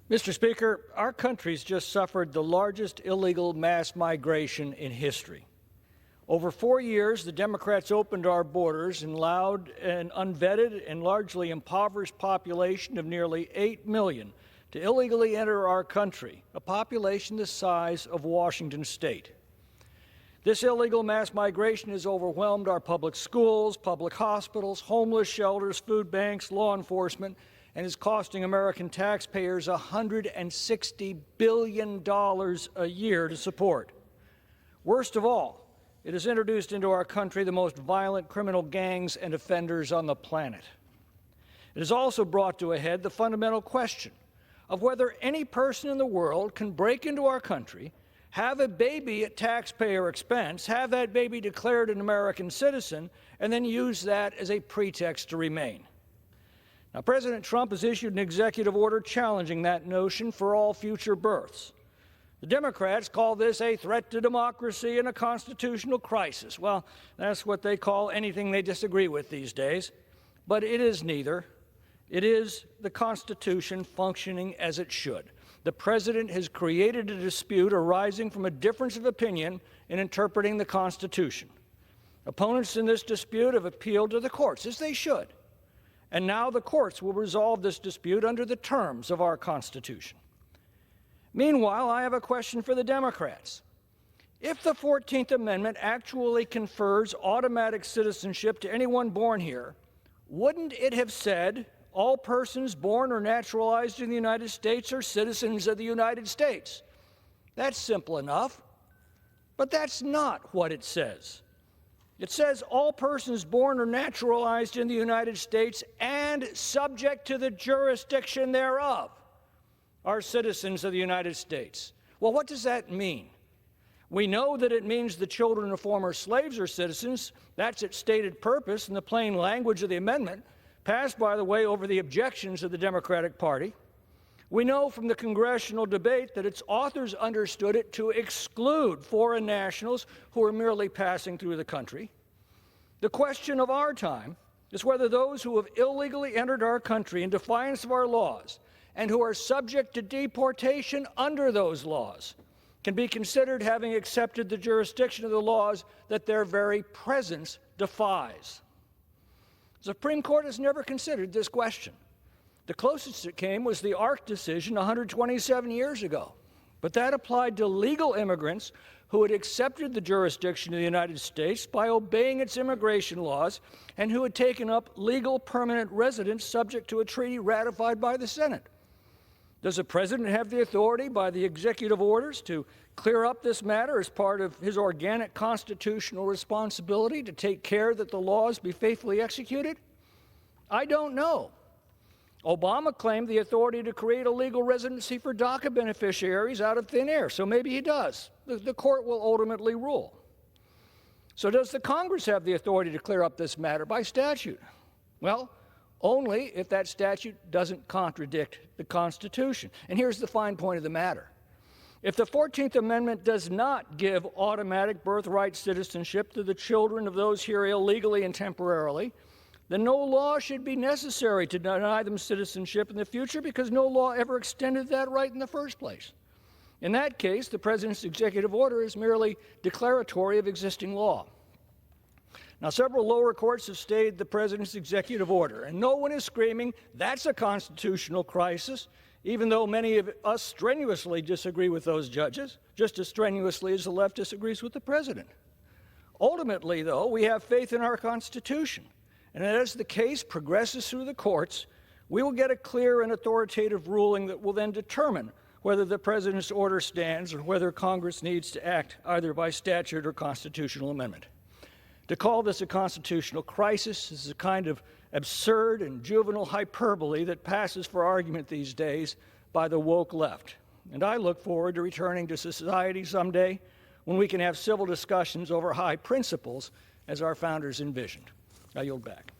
Mr. Speaker, our country's just suffered the largest illegal mass migration in history. Over 4 years, the Democrats opened our borders and allowed an unvetted and largely impoverished population of nearly 8 million to illegally enter our country, a population the size of Washington State. This illegal mass migration has overwhelmed our public schools, public hospitals, homeless shelters, food banks, law enforcement, and is costing American taxpayers $160 billion a year to support. Worst of all, it has introduced into our country the most violent criminal gangs and offenders on the planet. It has also brought to a head the fundamental question of whether any person in the world can break into our country, have a baby at taxpayer expense, have that baby declared an American citizen, and then use that as a pretext to remain. Now, President Trump has issued an executive order challenging that notion for all future births. The Democrats call this a threat to democracy and a constitutional crisis. Well, that's what they call anything they disagree with these days. But it is neither. It is the Constitution functioning as it should. The President has created a dispute arising from a difference of opinion in interpreting the Constitution. Opponents in this dispute have appealed to the courts, as they should. And now the courts will resolve this dispute under the terms of our Constitution. Meanwhile, I have a question for the Democrats. If the 14th Amendment actually confers automatic citizenship to anyone born here, wouldn't it have said all persons born or naturalized in the United States are citizens of the United States? That's simple enough. But that's not what it says. It says all persons born or naturalized in the United States and subject to the jurisdiction thereof are citizens of the United States. Well, what does that mean? We know that it means the children of former slaves are citizens. That's its stated purpose in the plain language of the amendment, passed, by the way, over the objections of the Democratic Party. We know from the congressional debate that its authors understood it to exclude foreign nationals who are merely passing through the country. The question of our time is whether those who have illegally entered our country in defiance of our laws and who are subject to deportation under those laws can be considered having accepted the jurisdiction of the laws that their very presence defies. The Supreme Court has never considered this question. The closest it came was the Ark decision 127 years ago. But that applied to legal immigrants who had accepted the jurisdiction of the United States by obeying its immigration laws and who had taken up legal permanent residence subject to a treaty ratified by the Senate. Does the President have the authority by the executive orders to clear up this matter as part of his organic constitutional responsibility to take care that the laws be faithfully executed? I don't know. Obama claimed the authority to create a legal residency for DACA beneficiaries out of thin air, so maybe he does. The court will ultimately rule. So does the Congress have the authority to clear up this matter by statute? Well, only if that statute doesn't contradict the Constitution. And here's the fine point of the matter. If the 14th Amendment does not give automatic birthright citizenship to the children of those here illegally and temporarily, then no law should be necessary to deny them citizenship in the future because no law ever extended that right in the first place. In that case, the President's executive order is merely declaratory of existing law. Now, several lower courts have stayed the President's executive order, and no one is screaming that's a constitutional crisis, even though many of us strenuously disagree with those judges, just as strenuously as the left disagrees with the President. Ultimately, though, we have faith in our Constitution. And as the case progresses through the courts, we will get a clear and authoritative ruling that will then determine whether the President's order stands or whether Congress needs to act either by statute or constitutional amendment. To call this a constitutional crisis is a kind of absurd and juvenile hyperbole that passes for argument these days by the woke left. And I look forward to returning to society someday when we can have civil discussions over high principles as our founders envisioned. I yield back.